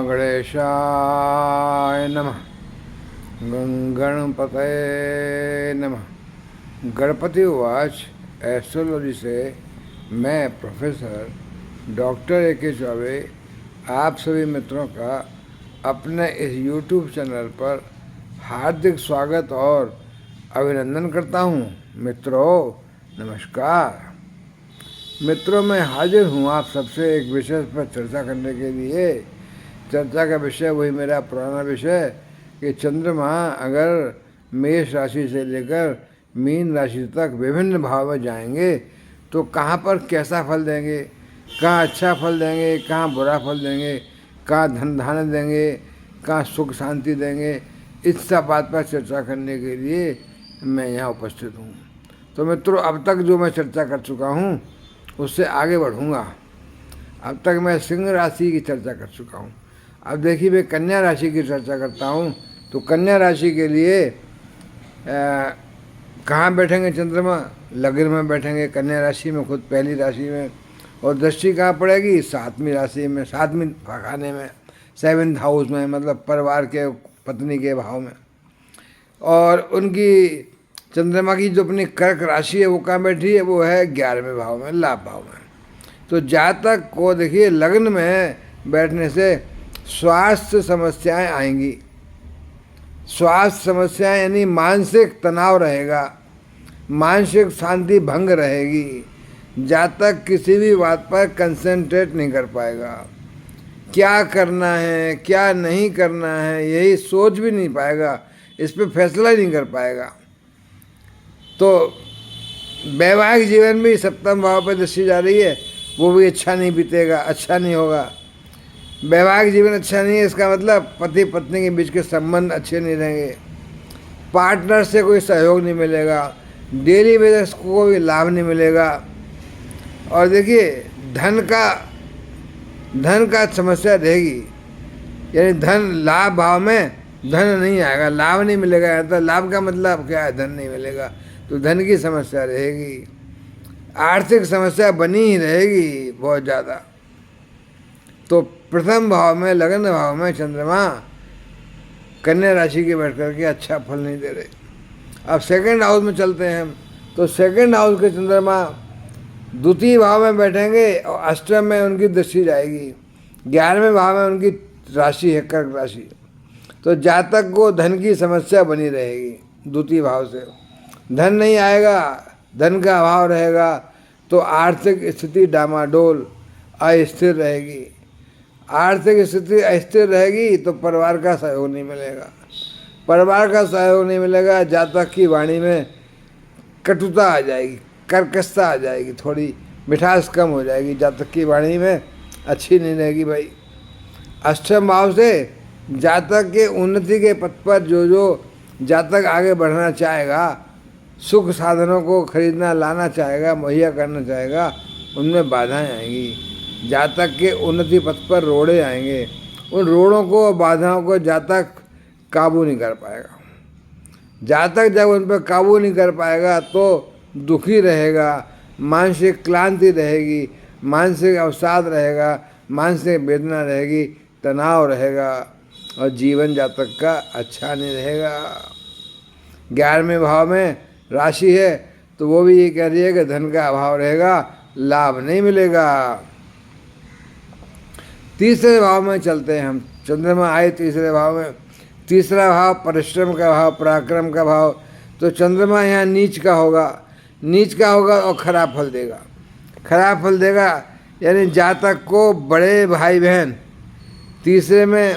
गणेशाय नमः। गणपतये नमः। गणपति उवाच। एस्ट्रोलॉजी से मैं प्रोफेसर डॉक्टर A.K. चौबे आप सभी मित्रों का अपने इस YouTube चैनल पर हार्दिक स्वागत और अभिनंदन करता हूँ। मित्रों नमस्कार। मित्रों मैं हाजिर हूँ आप सबसे एक विषय पर चर्चा करने के लिए। चर्चा का विषय वही मेरा पुराना विषय कि चंद्रमा अगर मेष राशि से लेकर मीन राशि तक विभिन्न भाव में जाएंगे तो कहाँ पर कैसा फल देंगे, कहाँ अच्छा फल देंगे, कहाँ बुरा फल देंगे, कहाँ धन धान्य देंगे, कहाँ सुख शांति देंगे। इस सब बात पर चर्चा करने के लिए मैं यहाँ उपस्थित हूँ। तो मित्रों अब तक जो मैं चर्चा कर चुका हूँ उससे आगे बढ़ूँगा। अब तक मैं सिंह राशि की चर्चा कर चुका हूँ। अब देखिए मैं कन्या राशि की चर्चा करता हूँ। तो कन्या राशि के लिए कहाँ बैठेंगे चंद्रमा? लग्न में बैठेंगे, कन्या राशि में, खुद पहली राशि में। और दृष्टि कहाँ पड़ेगी? सातवीं राशि में, सातवीं खाने में, 7th हाउस में, मतलब परिवार के पत्नी के भाव में। और उनकी चंद्रमा की जो अपनी कर्क राशि है वो कहाँ बैठी है? वो है 11वें भाव में, लाभ भाव में। तो जातक को देखिए लग्न में बैठने से स्वास्थ्य समस्याएं आएंगी। स्वास्थ्य समस्याएं यानी मानसिक तनाव रहेगा, मानसिक शांति भंग रहेगी। जातक किसी भी बात पर कंसंट्रेट नहीं कर पाएगा। क्या करना है क्या नहीं करना है यही सोच भी नहीं पाएगा, इस पर फैसला ही नहीं कर पाएगा। तो वैवाहिक जीवन भी 7वें भाव पर दृष्टि जा रही है, वो भी अच्छा नहीं बीतेगा, अच्छा नहीं होगा। वैवाहिक जीवन अच्छा नहीं है इसका मतलब पति पत्नी के बीच के संबंध अच्छे नहीं रहेंगे, पार्टनर से कोई सहयोग नहीं मिलेगा, डेली बेसिस को कोई लाभ नहीं मिलेगा। और देखिए धन का समस्या रहेगी, यानी धन लाभ भाव में धन नहीं आएगा, लाभ नहीं मिलेगा। तो लाभ का मतलब क्या है? धन नहीं मिलेगा, तो धन की समस्या रहेगी। आर्थिक समस्या बनी ही रहेगी बहुत ज़्यादा। तो प्रथम भाव में, लग्न भाव में चंद्रमा कन्या राशि के बैठ करके अच्छा फल नहीं दे रहे। अब सेकंड हाउस में चलते हैं हम। तो सेकंड हाउस के चंद्रमा द्वितीय भाव में बैठेंगे और अष्टम में उनकी दृष्टि जाएगी। 11वें भाव में उनकी राशि है कर्क राशि। तो जातक को धन की समस्या बनी रहेगी। द्वितीय भाव से धन नहीं आएगा, धन का अभाव रहेगा, तो आर्थिक स्थिति डामाडोल अस्थिर रहेगी। आर्थिक स्थिति अस्थिर रहेगी तो परिवार का सहयोग नहीं मिलेगा। परिवार का सहयोग नहीं मिलेगा, जातक की वाणी में कटुता आ जाएगी, कर्कशता आ जाएगी, थोड़ी मिठास कम हो जाएगी, जातक की वाणी में अच्छी नहीं रहेगी भाई। अष्टम भाव से जातक के उन्नति के पथ पर जो जातक आगे बढ़ना चाहेगा, सुख साधनों को खरीदना लाना चाहेगा, मुहैया करना चाहेगा, उनमें बाधाएं आएंगी। जातक के उन्नति पथ पर रोड़े आएंगे, उन रोड़ों को और बाधाओं को जातक काबू नहीं कर पाएगा। जातक जब उन पर काबू नहीं कर पाएगा तो दुखी रहेगा, मानसिक क्लांति रहेगी, मानसिक अवसाद रहेगा, मानसिक वेदना रहेगी, तनाव रहेगा और जीवन जातक का अच्छा नहीं रहेगा। 11वें भाव में राशि है तो वो भी ये कह रही है कि धन का अभाव रहेगा, लाभ नहीं मिलेगा। तीसरे भाव में चलते हैं हम। चंद्रमा आए तीसरे भाव में। तीसरा भाव परिश्रम का भाव, पराक्रम का भाव। तो चंद्रमा यहाँ नीच का होगा, नीच का होगा और खराब फल देगा। खराब फल देगा यानी जातक को बड़े भाई बहन, तीसरे में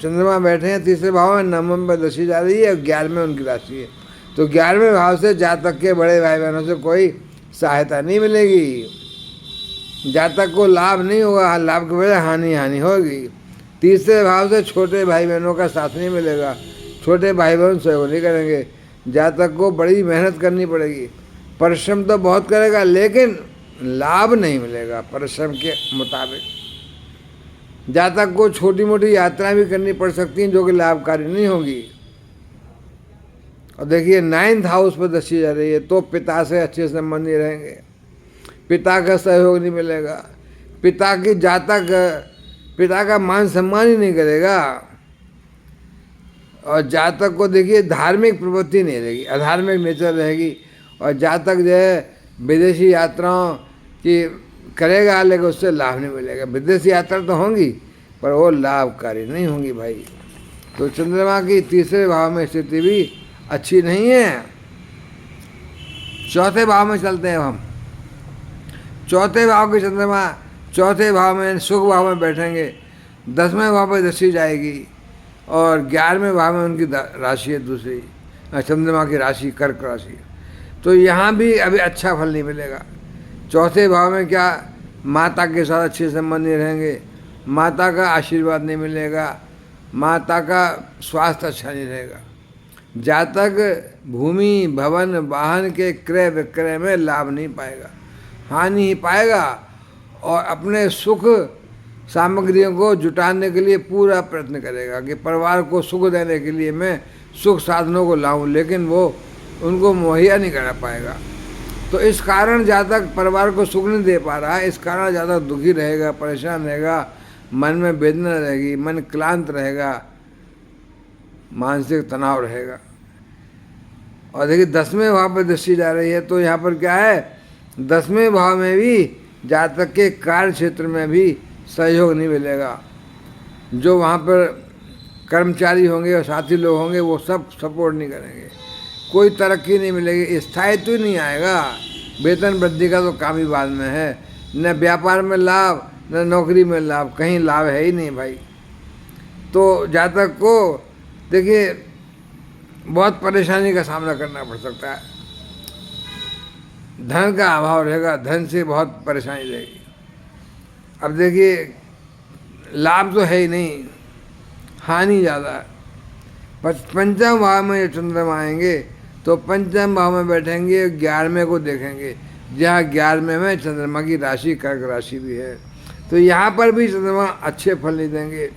चंद्रमा बैठे हैं तीसरे भाव में, नवम में दृष्टि जा रही है और 11वें उनकी राशि है। तो 11वें भाव से जातक के बड़े भाई बहनों से कोई सहायता नहीं मिलेगी, जातक को लाभ नहीं होगा, लाभ की वजह हानि होगी। तीसरे भाव से छोटे भाई बहनों का साथ नहीं मिलेगा, छोटे भाई बहन सहयोग नहीं करेंगे, जातक को बड़ी मेहनत करनी पड़ेगी। परिश्रम तो बहुत करेगा लेकिन लाभ नहीं मिलेगा परिश्रम के मुताबिक। जातक को छोटी मोटी यात्राएं भी करनी पड़ सकती हैं जो कि लाभकारी नहीं होगी। और देखिए 9th हाउस पर दृष्टि जा रही है तो पिता से अच्छे संबंध नहीं रहेंगे, पिता का सहयोग नहीं मिलेगा, पिता की जातक पिता का मान सम्मान ही नहीं करेगा। और जातक को देखिए धार्मिक प्रवृत्ति नहीं रहेगी, अधार्मिक नेचर रहेगी। और जातक जो है विदेशी यात्राओं की करेगा, लेकिन उससे लाभ नहीं मिलेगा। विदेशी यात्रा तो होंगी पर वो लाभकारी नहीं होंगी भाई। तो चंद्रमा की तीसरे भाव में स्थिति भी अच्छी नहीं है। चौथे भाव में चलते हैं हम। चौथे भाव के चंद्रमा चौथे भाव में सुख भाव में बैठेंगे, 10वें भाव पर दृष्टि जाएगी और 11वें भाव में उनकी राशि है दूसरी, चंद्रमा की राशि कर्क राशि। तो यहाँ भी अभी अच्छा फल नहीं मिलेगा। चौथे भाव में क्या, माता के साथ अच्छे संबंध नहीं रहेंगे, माता का आशीर्वाद नहीं मिलेगा, माता का स्वास्थ्य अच्छा नहीं रहेगा। जातक भूमि भवन वाहन के क्रय विक्रय में लाभ नहीं पाएगा, हानि ही पाएगा। और अपने सुख सामग्रियों को जुटाने के लिए पूरा प्रयत्न करेगा कि परिवार को सुख देने के लिए मैं सुख साधनों को लाऊं, लेकिन वो उनको मुहैया नहीं करा पाएगा। तो इस कारण जातक परिवार को सुख नहीं दे पा रहा है। इस कारण जातक दुखी रहेगा, परेशान रहेगा, मन में वेदना रहेगी, मन क्लांत रहेगा, मानसिक तनाव रहेगा। और देखिए 10वें भाव पर दृष्टि जा रही है, तो यहाँ पर क्या है, 10वें भाव में भी जातक के कार्य क्षेत्र में भी सहयोग नहीं मिलेगा। जो वहाँ पर कर्मचारी होंगे और साथी लोग होंगे वो सब सपोर्ट नहीं करेंगे, कोई तरक्की नहीं मिलेगी, स्थायित्व ही नहीं आएगा। वेतन वृद्धि का तो काम ही बाद में है, न व्यापार में लाभ न नौकरी में लाभ, कहीं लाभ है ही नहीं भाई। तो जातक को देखिए बहुत परेशानी का सामना करना पड़ सकता है। धन का अभाव रहेगा, धन से बहुत परेशानी रहेगी। अब देखिए लाभ तो है ही नहीं, हानि ज़्यादा है। पंचम भाव में चंद्रमा आएंगे तो पंचम भाव में बैठेंगे, 11वें को देखेंगे, जहाँ 11वें में चंद्रमा की राशि कर्क राशि भी है। तो यहाँ पर भी चंद्रमा अच्छे फल नहीं देंगे।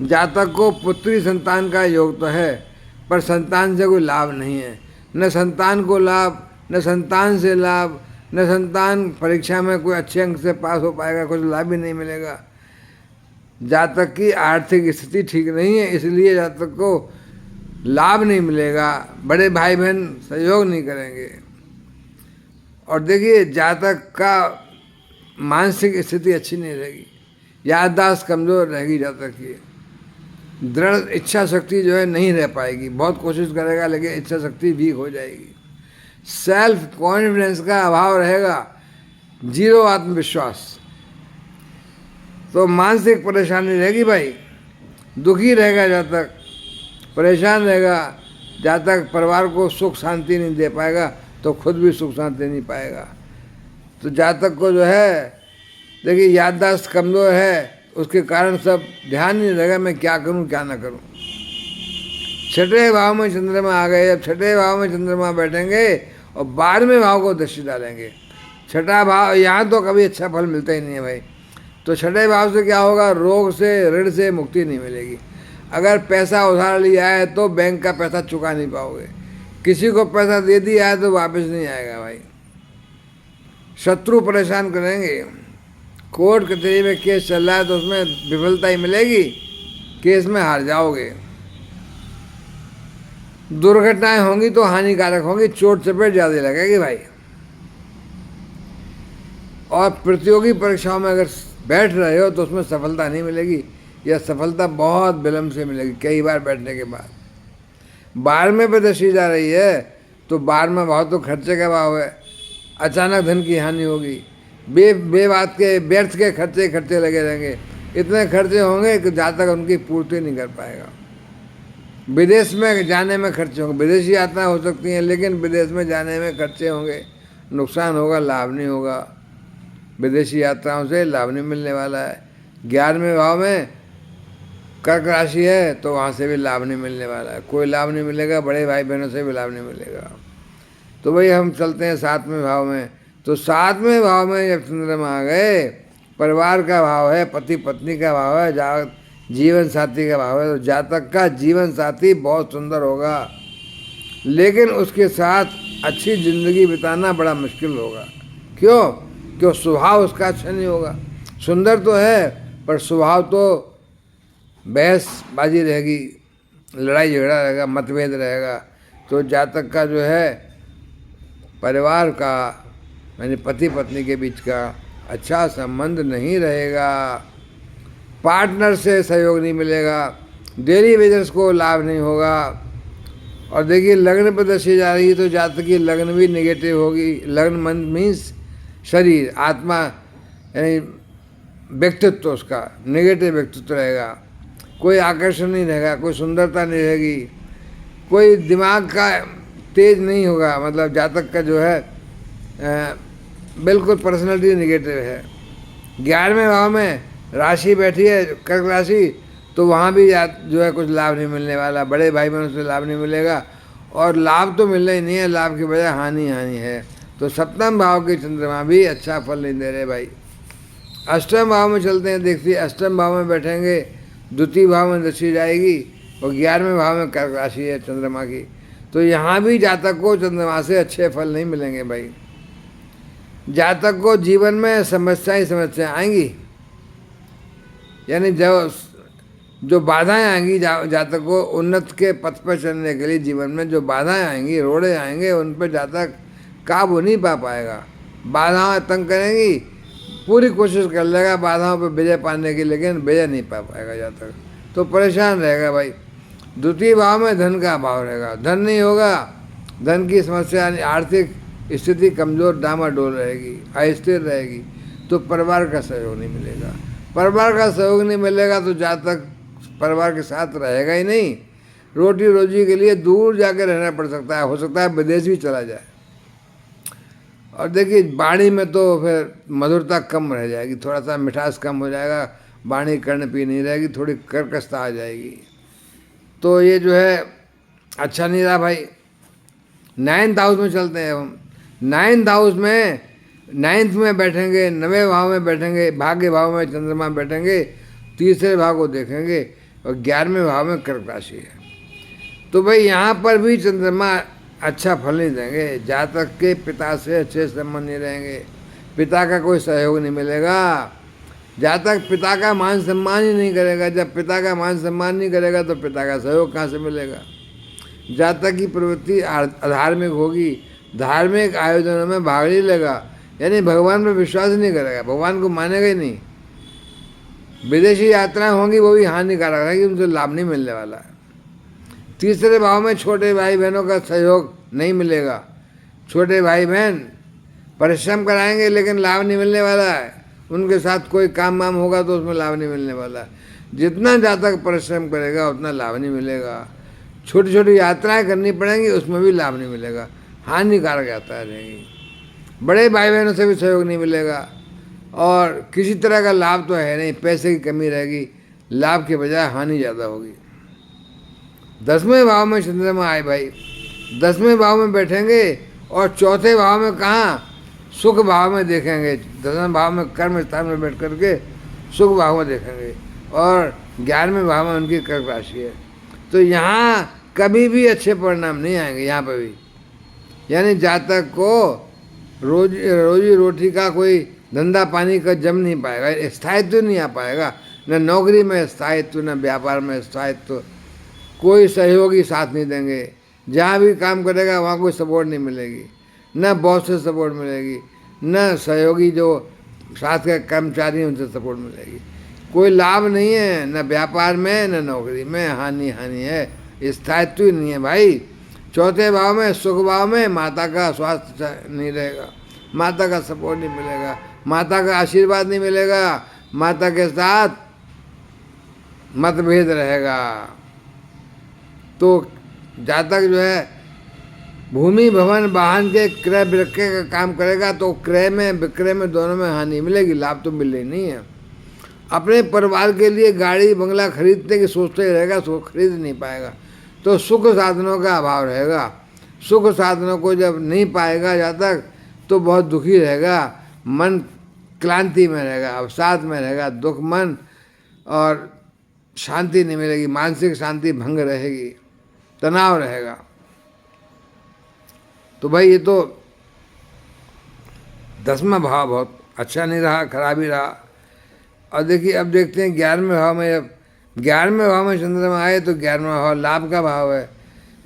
जातक को पुत्री संतान का योग तो है पर संतान से कोई लाभ नहीं है, न संतान को लाभ, न संतान से लाभ, न संतान परीक्षा में कोई अच्छे अंक से पास हो पाएगा, कुछ लाभ भी नहीं मिलेगा। जातक की आर्थिक स्थिति ठीक नहीं है, इसलिए जातक को लाभ नहीं मिलेगा, बड़े भाई बहन सहयोग नहीं करेंगे। और देखिए जातक का मानसिक स्थिति अच्छी नहीं रहेगी, याददाश्त कमज़ोर रहेगी जातक की, दृढ़ इच्छा शक्ति जो है नहीं रह पाएगी, बहुत कोशिश करेगा लेकिन इच्छा शक्ति वीक हो जाएगी। सेल्फ कॉन्फिडेंस का अभाव रहेगा, जीरो आत्मविश्वास। तो मानसिक परेशानी रहेगी भाई, दुखी रहेगा जातक, परेशान रहेगा जातक, परिवार को सुख शांति नहीं दे पाएगा तो खुद भी सुख शांति नहीं पाएगा। तो जातक को जो है देखिए याददाश्त कमज़ोर है, उसके कारण सब ध्यान नहीं रहेगा मैं क्या करूं क्या ना करूं। छठे भाव में चंद्रमा आ गए, अब छठे भाव में चंद्रमा बैठेंगे और 12वें भाव को दृष्टि डालेंगे। छठा भाव, यहाँ तो कभी अच्छा फल मिलता ही नहीं है भाई। तो छठे भाव से क्या होगा, रोग से ऋण से मुक्ति नहीं मिलेगी। अगर पैसा उधार लिया है तो बैंक का पैसा चुका नहीं पाओगे, किसी को पैसा दे दिया है तो वापस नहीं आएगा भाई। शत्रु परेशान करेंगे, कोर्ट कचहरी में केस चल रहा है तो उसमें विफलता ही मिलेगी, केस में हार जाओगे। दुर्घटनाएं होंगी तो हानिकारक होंगी, चोट चपेट ज़्यादा लगेगी भाई। और प्रतियोगी परीक्षाओं में अगर बैठ रहे हो तो उसमें सफलता नहीं मिलेगी, या सफलता बहुत विलम्ब से मिलेगी कई बार बैठने के बाद। 12वें पे दृष्टि जा रही है तो 12वां भाव तो खर्चे का भाव है, अचानक धन की हानि होगी, बेबात के व्यर्थ के खर्चे लगे रहेंगे, इतने खर्चे होंगे कि जातक उनकी पूर्ति नहीं कर पाएगा। विदेश में जाने में खर्चे होंगे, विदेशी यात्राएं हो सकती हैं लेकिन विदेश में जाने में खर्चे होंगे, नुकसान होगा, लाभ नहीं होगा। विदेशी यात्राओं से लाभ नहीं मिलने वाला है। 11वें भाव में कर्क राशि है तो वहाँ से भी लाभ नहीं मिलने वाला है, कोई लाभ नहीं मिलेगा, बड़े भाई बहनों से भी लाभ नहीं मिलेगा। तो भाई हम चलते हैं 7वें भाव में। तो 7वें भाव में जब चंद्रमा आ गए, परिवार का भाव है, पति पत्नी का भाव है, जीवन साथी का भाव है। तो जातक का जीवन साथी बहुत सुंदर होगा लेकिन उसके साथ अच्छी ज़िंदगी बिताना बड़ा मुश्किल होगा। क्यों? स्वभाव उसका अच्छा नहीं होगा। सुंदर तो है पर स्वभाव तो बहसबाजी रहेगी, लड़ाई झगड़ा रहेगा, मतभेद रहेगा। तो जातक का जो है परिवार का यानी पति पत्नी के बीच का अच्छा संबंध नहीं रहेगा, पार्टनर से सहयोग नहीं मिलेगा, डेली वेजर्स को लाभ नहीं होगा। और देखिए लग्न पर दृष्टि जा रही है तो जातक की लग्न भी नेगेटिव होगी। लग्न मन मीन्स शरीर, आत्मा यानी व्यक्तित्व, उसका नेगेटिव व्यक्तित्व रहेगा। कोई आकर्षण नहीं रहेगा, कोई सुंदरता नहीं रहेगी, कोई दिमाग का तेज नहीं होगा। मतलब जातक का जो है बिल्कुल पर्सनैलिटी नेगेटिव है। 11वें भाव में राशि बैठी है कर्क राशि, तो वहाँ भी जो है कुछ लाभ नहीं मिलने वाला, बड़े भाई बहनों से लाभ नहीं मिलेगा। और लाभ तो मिलना ही नहीं है, लाभ की बजाय हानि है। तो सप्तम भाव के चंद्रमा भी अच्छा फल नहीं दे रहे भाई। अष्टम भाव में चलते हैं, देखिए अष्टम भाव में बैठेंगे, द्वितीय भाव में दृष्टि जाएगी और 11वें भाव में कर्क राशि है चंद्रमा की। तो यहाँ भी जातक को चंद्रमा से अच्छे फल नहीं मिलेंगे भाई। जातक को जीवन में समस्याएं आएंगी, यानी जो बाधाएं आएंगी जातक को उन्नत के पथ पर चलने के लिए जीवन में जो बाधाएं आएंगी, रोड़े आएंगे, उन पर जातक काबू नहीं पा पाएगा। बाधाएं तंग करेंगी, पूरी कोशिश कर लेगा बाधाओं पर विजय पाने की, लेकिन विजय नहीं पा पाएगा जातक, तो परेशान रहेगा भाई। द्वितीय भाव में धन का अभाव रहेगा, धन नहीं होगा, धन की समस्या यानी आर्थिक स्थिति कमज़ोर डामाडोल रहेगी, अस्थिर रहेगी। तो परिवार का सहयोग नहीं मिलेगा, परिवार का सहयोग नहीं मिलेगा तो जातक परिवार के साथ रहेगा ही नहीं। रोटी रोजी के लिए दूर जाकर रहना पड़ सकता है, हो सकता है विदेश भी चला जाए। और देखिए वाणी में तो फिर मधुरता कम रह जाएगी, थोड़ा सा मिठास कम हो जाएगा, वाणी कर्णप्रिय नहीं रहेगी, थोड़ी कर्कशता आ जाएगी। तो ये जो है अच्छा नहीं रहा भाई। 9th हाउस में चलते हैं हम। 9th हाउस में 9th में बैठेंगे, 9वें भाव में बैठेंगे, भाग्य भाव में चंद्रमा बैठेंगे, तीसरे भाव को देखेंगे और 11वें भाव में कर्क राशि है। तो भाई यहाँ पर भी चंद्रमा अच्छा फल नहीं देंगे, जातक के पिता से अच्छे संबंध नहीं रहेंगे, पिता का कोई सहयोग नहीं मिलेगा। जातक पिता का मान सम्मान ही नहीं करेगा, जब पिता का मान सम्मान नहीं करेगा तो पिता का सहयोग कहाँ से मिलेगा। जातक की प्रवृत्ति अधार्मिक होगी, धार्मिक आयोजनों में भाग नहीं लेगा, यानी भगवान पर विश्वास नहीं करेगा, भगवान को मानेगा ही नहीं। विदेशी यात्राएं होंगी वो भी हानिकारक है कि उनसे लाभ नहीं मिलने वाला है। तीसरे भाव में छोटे भाई बहनों का सहयोग नहीं मिलेगा, छोटे भाई बहन परिश्रम कराएंगे लेकिन लाभ नहीं मिलने वाला है, उनके साथ कोई काम वाम होगा तो उसमें लाभ नहीं मिलने वाला है। जितना जातक परिश्रम करेगा उतना लाभ नहीं मिलेगा। छोटी छोटी यात्राएं करनी पड़ेंगी, उसमें भी लाभ नहीं मिलेगा, हानिकारक यात्राएं रहेंगी। बड़े भाई बहनों से भी सहयोग नहीं मिलेगा और किसी तरह का लाभ तो है नहीं, पैसे की कमी रहेगी, लाभ के बजाय हानि ज़्यादा होगी। 10वें भाव में चंद्रमा आए भाई, 10वें भाव में बैठेंगे और चौथे भाव में कहाँ, सुख भाव में देखेंगे। 10वें भाव में कर्म स्थान में बैठ करके सुख भाव में देखेंगे और 11वें भाव में उनकी कर्क राशि है। तो यहाँ कभी भी अच्छे परिणाम नहीं आएंगे यहाँ पर भी, यानी जातक को रोजी रोटी का कोई धंधा पानी का जम नहीं पाएगा, स्थायित्व नहीं आ पाएगा, न नौकरी में स्थायित्व, न व्यापार में स्थायित्व, कोई सहयोगी साथ नहीं देंगे। जहाँ भी काम करेगा वहाँ कोई सपोर्ट नहीं मिलेगी, न बॉस से सपोर्ट मिलेगी, न सहयोगी जो साथ के कर्मचारी हैं उनसे सपोर्ट मिलेगी। कोई लाभ नहीं है, न व्यापार में न नौकरी में, हानि है, स्थायित्व ही नहीं है भाई। चौथे भाव में सुख भाव में माता का स्वास्थ्य नहीं रहेगा, माता का सपोर्ट नहीं मिलेगा, माता का आशीर्वाद नहीं मिलेगा, माता के साथ मतभेद रहेगा। तो जातक जो है भूमि भवन वाहन के क्रय विक्रय का काम करेगा तो क्रय में विक्रय में दोनों में हानि मिलेगी, लाभ तो मिल रही नहीं है। अपने परिवार के लिए गाड़ी बंगला खरीदने की सोचते ही रहेगा, तो खरीद नहीं पाएगा। तो सुख साधनों का अभाव रहेगा, सुख साधनों को जब नहीं पाएगा जातक तो बहुत दुखी रहेगा, मन क्लांति में रहेगा, अवसाद में रहेगा, दुख मन और शांति नहीं मिलेगी, मानसिक शांति भंग रहेगी, तनाव रहेगा। तो भाई ये तो 10वां भाव बहुत अच्छा नहीं रहा, खराब ही रहा। और देखिए अब देखते हैं 11वें भाव में, जब 11वें भाव में चंद्रमा आए तो 11वां भाव लाभ का भाव है।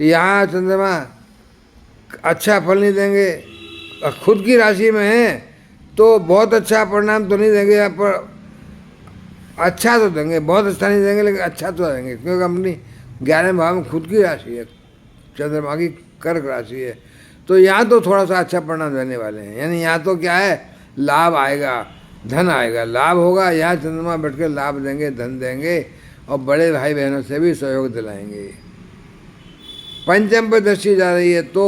यहाँ चंद्रमा अच्छा फल नहीं देंगे, और खुद की राशि में है तो बहुत अच्छा परिणाम तो नहीं देंगे, यहाँ पर अच्छा तो देंगे, बहुत अच्छा नहीं देंगे लेकिन अच्छा तो देंगे, क्योंकि अपनी 11वें भाव में खुद की राशि है, चंद्रमा की कर्क राशि है। तो यहाँ तो थोड़ा सा अच्छा परिणाम देने वाले हैं, यानी यहाँ तो क्या है, लाभ आएगा, धन आएगा, लाभ होगा। यहाँ चंद्रमा बैठ कर लाभ देंगे, धन देंगे, और बड़े भाई बहनों से भी सहयोग दिलाएंगे। पंचम पर दृष्टि जा रही है तो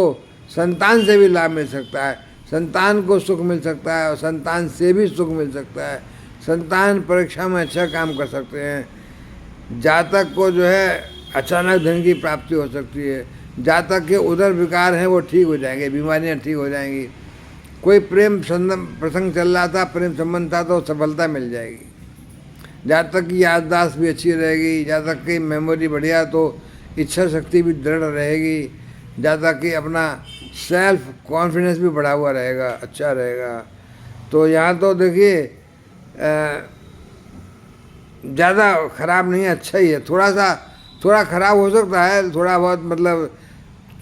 संतान से भी लाभ मिल सकता है, संतान को सुख मिल सकता है, और संतान से भी सुख मिल सकता है। संतान परीक्षा में अच्छा काम कर सकते हैं। जातक को जो है अचानक धन की प्राप्ति हो सकती है। जातक के उदर विकार हैं वो ठीक हो जाएंगे, बीमारियां ठीक हो जाएंगी। कोई प्रेम प्रसंग चल रहा था, प्रेम संबंध था, तो सफलता मिल जाएगी। जातक की याददाश्त भी अच्छी रहेगी, जातक की मेमोरी बढ़िया, तो इच्छा शक्ति भी दृढ़ रहेगी, जातक की अपना सेल्फ कॉन्फिडेंस भी बढ़ा हुआ रहेगा, अच्छा रहेगा। तो यहाँ तो देखिए ज़्यादा खराब नहीं है, अच्छा ही है। थोड़ा खराब हो सकता है, थोड़ा बहुत, मतलब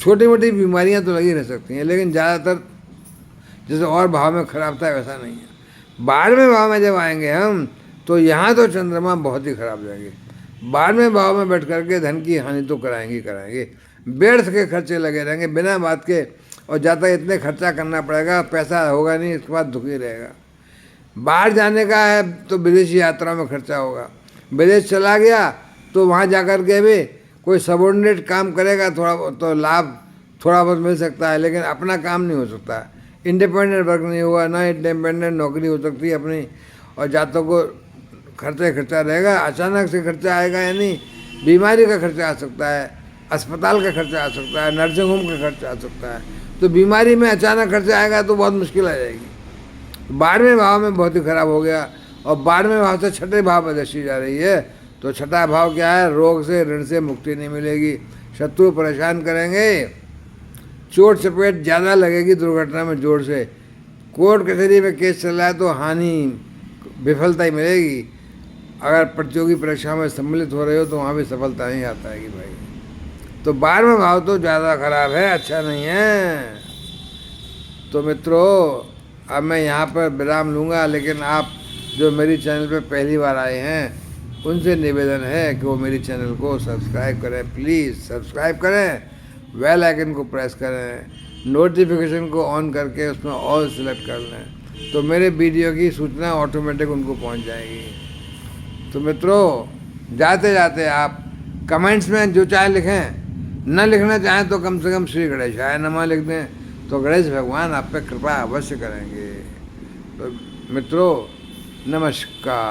छोटी मोटी बीमारियां तो लगी रह सकती हैं, लेकिन ज़्यादातर जैसे और भाव में खराब था वैसा नहीं है। 12वें भाव में जब आएंगे हम तो यहाँ तो चंद्रमा बहुत ही खराब जाएंगे। 12वें भाव में बैठ करके धन की हानि तो कराएंगे। व्यर्थ के खर्चे लगे रहेंगे बिना बात के, और ज़्यादा इतने खर्चा करना पड़ेगा, पैसा होगा नहीं, इसके बाद दुखी रहेगा। बाहर जाने का है तो विदेशी यात्रा में खर्चा होगा। विदेश चला गया तो वहाँ जाकर के भी कोई सबॉर्डिनेट काम करेगा, थोड़ा तो लाभ थोड़ा बहुत मिल सकता है, लेकिन अपना काम नहीं हो सकता। इंडिपेंडेंट वर्क नहीं होगा, ना इंडिपेंडेंट नौकरी हो सकती है अपनी। और जातों को खर्चा रहेगा, अचानक से खर्चा आएगा, यानी बीमारी का खर्चा आ सकता है, अस्पताल का खर्चा आ सकता है, नर्सिंग होम का खर्चा आ सकता है। तो बीमारी में अचानक खर्चा आएगा तो बहुत मुश्किल आ जाएगी। 12वें भाव में बहुत ही खराब हो गया, और 12वें भाव से छठे भाव में दृष्टि जा रही है। तो छठा भाव क्या है, रोग से ऋण से मुक्ति नहीं मिलेगी, शत्रु परेशान करेंगे, चोट चपेट ज़्यादा लगेगी दुर्घटना में, जोर से कोर्ट कचहरी में केस चल रहा है तो हानि विफलता ही मिलेगी। अगर प्रतियोगी परीक्षा में सम्मिलित हो रहे हो तो वहाँ भी सफलता नहीं आता है कि भाई। तो 12वां भाव तो ज़्यादा खराब है, अच्छा नहीं है। तो मित्रों अब मैं यहाँ पर विराम लूँगा, लेकिन आप जो मेरी चैनल पे पहली बार आए हैं उनसे निवेदन है कि वो मेरी चैनल को सब्सक्राइब करें, प्लीज़ सब्सक्राइब करें, बेल आइकन को प्रेस करें, नोटिफिकेशन को ऑन करके उसमें ऑल सेलेक्ट कर लें, तो मेरे वीडियो की सूचना ऑटोमेटिक उनको पहुंच जाएगी। तो मित्रों जाते जाते आप कमेंट्स में जो चाहे लिखें, न लिखना चाहें तो कम से कम श्री गणेशाय नमः लिख दें, तो गणेश भगवान आप पे कृपा अवश्य करेंगे। तो मित्रों नमस्कार।